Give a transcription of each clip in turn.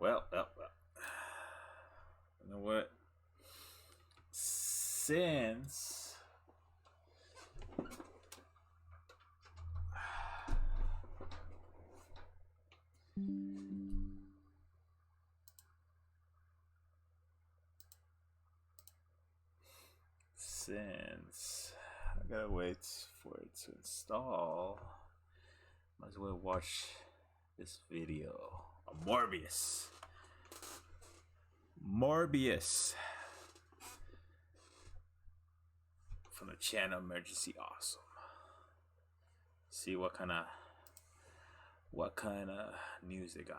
Well. You know what? Since I gotta wait for it to install, might as well watch this video of Morbius from the channel Emergency Awesome. See what kind of news they got.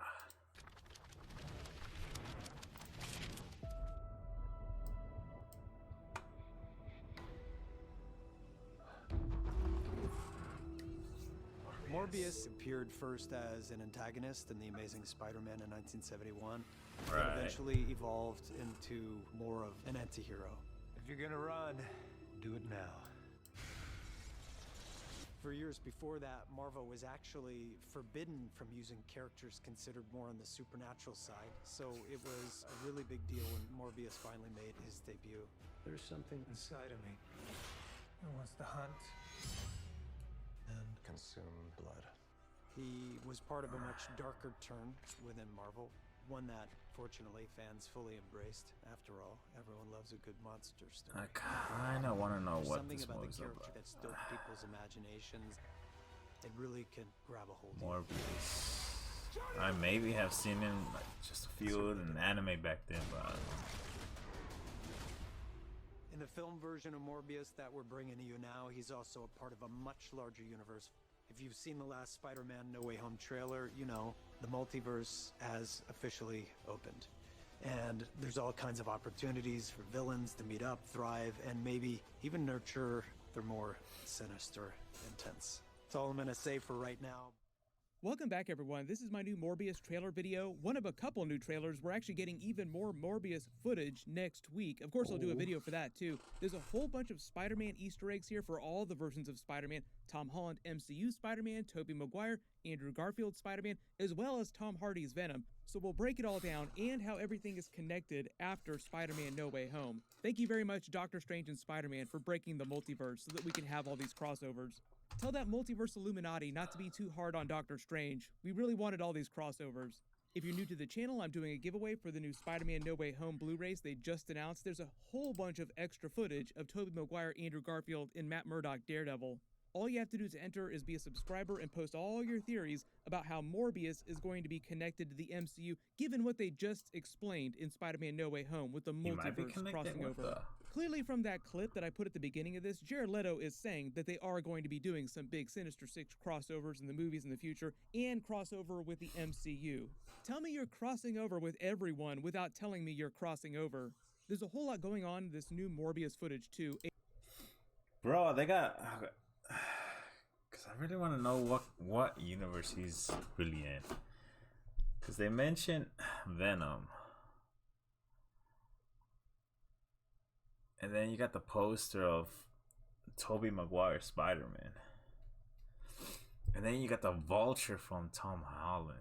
Morbius appeared first as an antagonist in The Amazing Spider-Man in 1971, Right. but eventually evolved into more of an anti-hero. If you're gonna run, do it now. For years before that, Marvel was actually forbidden from using characters considered more on the supernatural side, so it was a really big deal when Morbius finally made his debut. There's something inside of me that wants to hunt and consume blood. He was part of a much darker turn within Marvel, one that, fortunately, fans fully embraced. After all, everyone loves a good monster story. I kind of want to know There's what something this about the movie's character about. that stoked people's imaginations. It really can grab a hold of you. Morbius. I maybe have seen him like just a few in anime back then, but In the film version of Morbius that we're bringing to you now, he's also a part of a much larger universe. If you've seen the last Spider-Man No Way Home trailer, you know the multiverse has officially opened. And there's all kinds of opportunities for villains to meet up, thrive, and maybe even nurture their more sinister intents. That's all I'm gonna say for right now. Welcome back, everyone. This is my new Morbius trailer video. One of a couple new trailers. We're actually getting even more Morbius footage next week. Of course, I'll do a video for that too. There's a whole bunch of Spider-Man Easter eggs here for all the versions of Spider-Man. Tom Holland MCU Spider-Man, Tobey Maguire, Andrew Garfield Spider-Man, as well as Tom Hardy's Venom. So we'll break it all down and how everything is connected after Spider-Man No Way Home. Thank you very much, Doctor Strange and Spider-Man, for breaking the multiverse so that we can have all these crossovers. Tell that multiverse Illuminati not to be too hard on Doctor Strange. We really wanted all these crossovers. If you're new to the channel, I'm doing a giveaway for the new Spider-Man No Way Home Blu-rays they just announced. There's a whole bunch of extra footage of Tobey Maguire, Andrew Garfield, and Matt Murdock Daredevil. All you have to do to enter is be a subscriber and post all your theories about how Morbius is going to be connected to the MCU, given what they just explained in Spider-Man No Way Home with the he might be multiverse connected crossing with over. Clearly from that clip that I put at the beginning of this, Jared Leto is saying that they are going to be doing some big Sinister Six crossovers in the movies in the future and crossover with the MCU. Tell me you're crossing over with everyone without telling me you're crossing over. There's a whole lot going on in this new Morbius footage too. bro, they got. Cause I really want to know what universe he's really in. Cause they mentioned Venom. And then you got the poster of Tobey Maguire Spider-Man. And then you got the Vulture from Tom Holland.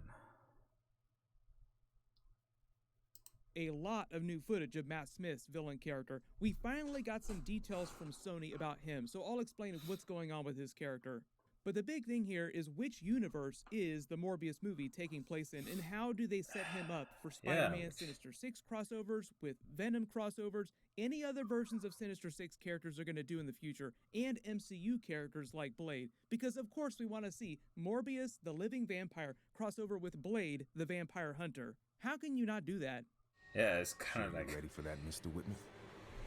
A lot of new footage of Matt Smith's villain character. We finally got some details from Sony about him, so I'll explain what's going on with his character. But the big thing here is which universe is the Morbius movie taking place in, and how do they set him up for Spider-Man Sinister Six crossovers, with Venom crossovers, any other versions of Sinister Six characters are going to do in the future, and MCU characters like Blade. Because of course we want to see Morbius, the living vampire, crossover with Blade, the vampire hunter. How can you not do that? Yeah, it's kind of like ready for that, Mr. Whitman?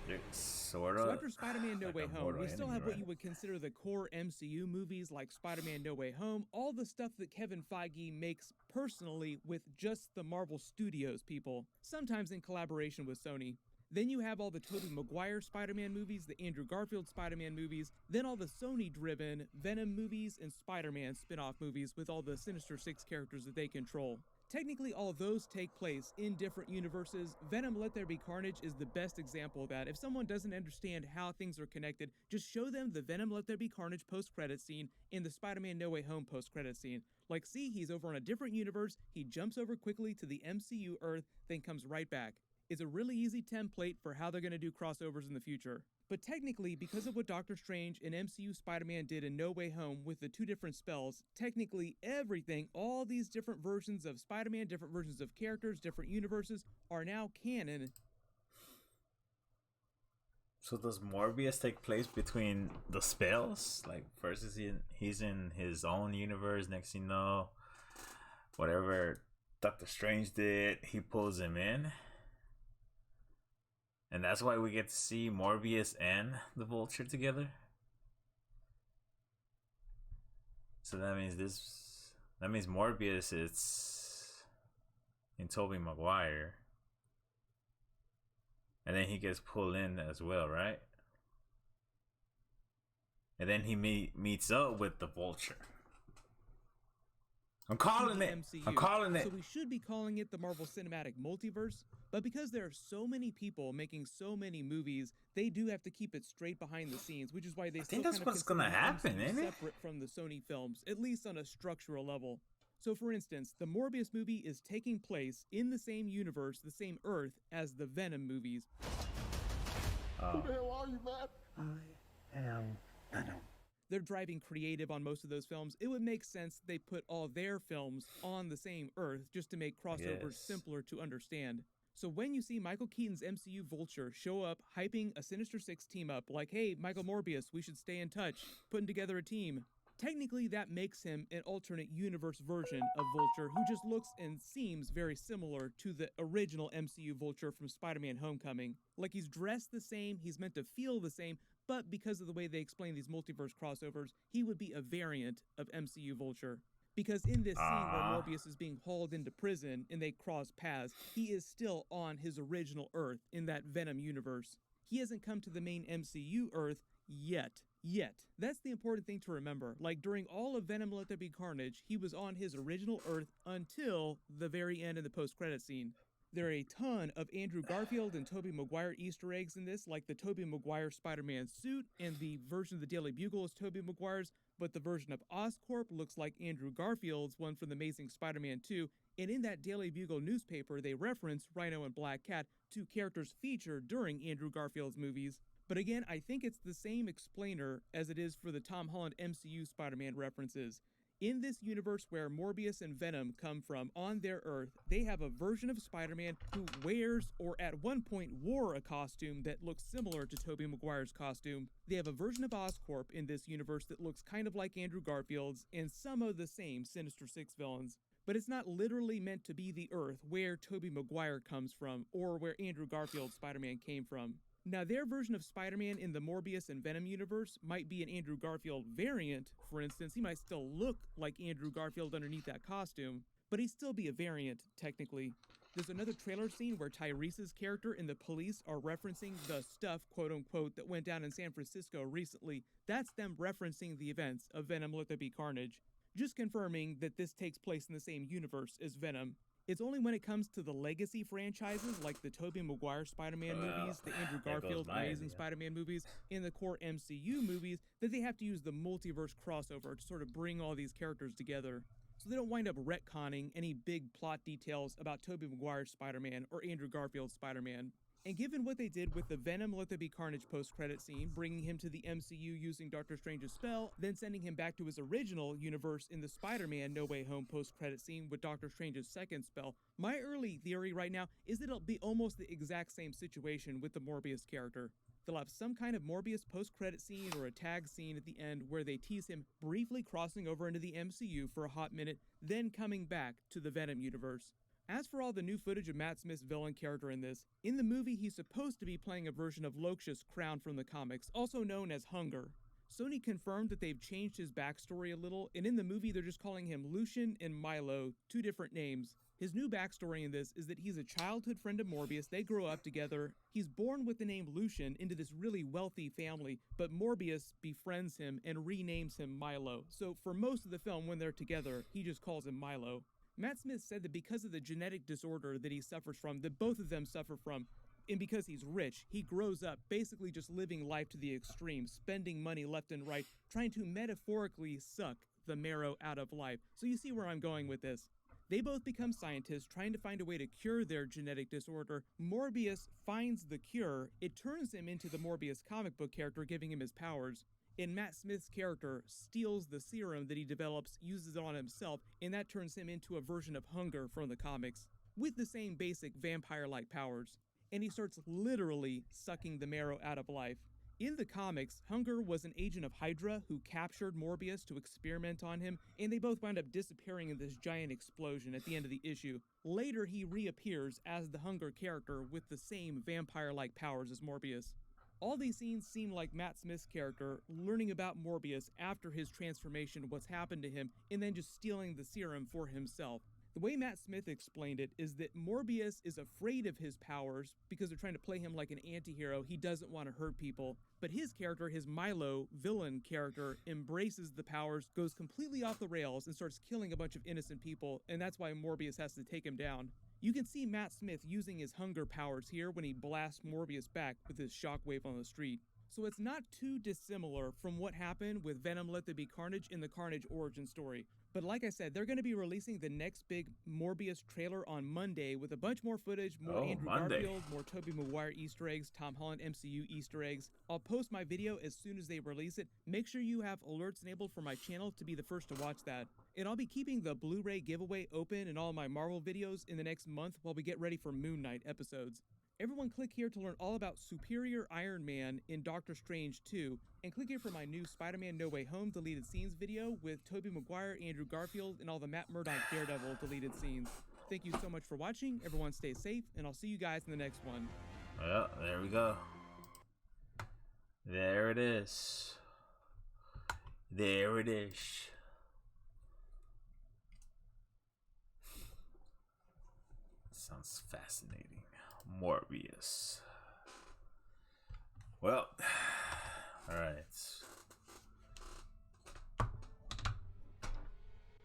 it's sort of. So after Spider-Man No like Way a Home, mortal we still enemy, have what right? you would consider the core MCU movies like Spider-Man No Way Home, all the stuff that Kevin Feige makes personally with just the Marvel Studios people, sometimes in collaboration with Sony. Then you have all the Tobey Maguire Spider-Man movies, the Andrew Garfield Spider-Man movies, then all the Sony-driven Venom movies and Spider-Man spin-off movies with all the Sinister Six characters that they control. Technically, all of those take place in different universes. Venom Let There Be Carnage is the best example of that. If someone doesn't understand how things are connected, just show them the Venom Let There Be Carnage post-credit scene and the Spider-Man No Way Home post-credit scene. Like, see, he's over on a different universe, he jumps over quickly to the MCU Earth, then comes right back. It's a really easy template for how they're going to do crossovers in the future. But technically, because of what Doctor Strange and MCU Spider-Man did in No Way Home with the two different spells, technically everything, all these different versions of Spider-Man, different versions of characters, different universes, are now canon. So does Morbius take place between the spells? Like, first he's in his own universe, next you know, whatever Doctor Strange did, he pulls him in. And that's why we get to see Morbius and the Vulture together. So that means Morbius is in Tobey Maguire. And then he gets pulled in as well, right? And then he meets up with the Vulture. I'm calling it. MCU. I'm calling it. So we should be calling it the Marvel Cinematic Multiverse, but because there are so many people making so many movies, they do have to keep it straight behind the scenes, which is why they still that's what's gonna happen, isn't it? Separate from the Sony films, at least on a structural level. So for instance, the Morbius movie is taking place in the same universe, the same Earth, as the Venom movies. Who the hell are you, man? I am Venom. They're driving creative on most of those films. It would make sense they put all their films on the same Earth just to make crossovers simpler to understand. So when you see Michael Keaton's MCU Vulture show up hyping a Sinister Six team up, like, hey, Michael Morbius, we should stay in touch, putting together a team, technically that makes him an alternate universe version of Vulture who just looks and seems very similar to the original MCU Vulture from Spider-Man Homecoming. Like, he's dressed the same, he's meant to feel the same, but because of the way they explain these multiverse crossovers, he would be a variant of MCU Vulture. Because in this scene where Morbius is being hauled into prison and they cross paths, he is still on his original Earth in that Venom universe. He hasn't come to the main MCU Earth yet. That's the important thing to remember. Like, during all of Venom Let There Be Carnage, he was on his original Earth until the very end of the post-credit scene. There are a ton of Andrew Garfield and Tobey Maguire Easter eggs in this, like the Tobey Maguire Spider-Man suit, and the version of the Daily Bugle is Tobey Maguire's, but the version of Oscorp looks like Andrew Garfield's, one from The Amazing Spider-Man 2, and in that Daily Bugle newspaper, they reference Rhino and Black Cat, two characters featured during Andrew Garfield's movies. But again, I think it's the same explainer as it is for the Tom Holland MCU Spider-Man references. In this universe where Morbius and Venom come from on their Earth, they have a version of Spider-Man who wears, or at one point wore, a costume that looks similar to Tobey Maguire's costume. They have a version of Oscorp in this universe that looks kind of like Andrew Garfield's, and some of the same Sinister Six villains. But it's not literally meant to be the Earth where Tobey Maguire comes from, or where Andrew Garfield's Spider-Man came from. Now, their version of Spider-Man in the Morbius and Venom universe might be an Andrew Garfield variant. For instance, he might still look like Andrew Garfield underneath that costume, but he'd still be a variant, technically. There's another trailer scene where Tyrese's character and the police are referencing the stuff, quote-unquote, that went down in San Francisco recently. That's them referencing the events of Venom Let There Be Carnage. Just confirming that this takes place in the same universe as Venom. It's only when it comes to the legacy franchises like the Tobey Maguire Spider-Man movies, the Andrew Garfield Amazing Spider-Man movies, and the core MCU movies that they have to use the multiverse crossover to sort of bring all these characters together. So they don't wind up retconning any big plot details about Tobey Maguire's Spider-Man or Andrew Garfield's Spider-Man. And given what they did with the Venom Let There Be Carnage post-credit scene, bringing him to the MCU using Doctor Strange's spell, then sending him back to his original universe in the Spider-Man No Way Home post-credit scene with Doctor Strange's second spell, my early theory right now is that it'll be almost the exact same situation with the Morbius character. They'll have some kind of Morbius post-credit scene or a tag scene at the end where they tease him briefly crossing over into the MCU for a hot minute, then coming back to the Venom universe. As for all the new footage of Matt Smith's villain character in this, in the movie he's supposed to be playing a version of Loxias Crown from the comics, also known as Hunger. Sony confirmed that they've changed his backstory a little, and in the movie they're just calling him Lucian and Milo, two different names. His new backstory in this is that he's a childhood friend of Morbius, they grow up together, he's born with the name Lucian into this really wealthy family, but Morbius befriends him and renames him Milo. So for most of the film when they're together, he just calls him Milo. Matt Smith said that because of the genetic disorder that he suffers from, that both of them suffer from, and because he's rich, he grows up basically just living life to the extreme, spending money left and right, trying to metaphorically suck the marrow out of life. So you see where I'm going with this. They both become scientists trying to find a way to cure their genetic disorder. Morbius finds the cure. It turns him into the Morbius comic book character, giving him his powers. And Matt Smith's character steals the serum that he develops, uses it on himself, and that turns him into a version of Hunger from the comics, with the same basic vampire-like powers. And he starts literally sucking the marrow out of life. In the comics, Hunger was an agent of Hydra who captured Morbius to experiment on him, and they both wound up disappearing in this giant explosion at the end of the issue. Later, he reappears as the Hunger character with the same vampire-like powers as Morbius. All these scenes seem like Matt Smith's character learning about Morbius after his transformation, what's happened to him, and then just stealing the serum for himself. The way Matt Smith explained it is that Morbius is afraid of his powers because they're trying to play him like an anti-hero. He doesn't want to hurt people. But his character, his Milo villain character, embraces the powers, goes completely off the rails, and starts killing a bunch of innocent people, and that's why Morbius has to take him down. You can see Matt Smith using his Hunger powers here when he blasts Morbius back with his shockwave on the street. So it's not too dissimilar from what happened with Venom Let There Be Carnage in the Carnage origin story. But like I said, they're going to be releasing the next big Morbius trailer on Monday with a bunch more footage, more Andrew Garfield, more Tobey Maguire Easter eggs, Tom Holland MCU Easter eggs. I'll post my video as soon as they release it. Make sure you have alerts enabled for my channel to be the first to watch that. And I'll be keeping the Blu-ray giveaway open in all my Marvel videos in the next month while we get ready for Moon Knight episodes. Everyone click here to learn all about Superior Iron Man in Doctor Strange 2, and click here for my new Spider-Man No Way Home deleted scenes video with Tobey Maguire, Andrew Garfield, and all the Matt Murdock Daredevil deleted scenes. Thank you so much for watching, everyone stay safe, and I'll see you guys in the next one. Well, there we go. There it is. There it is. Sounds fascinating. Morbius. Well, all right.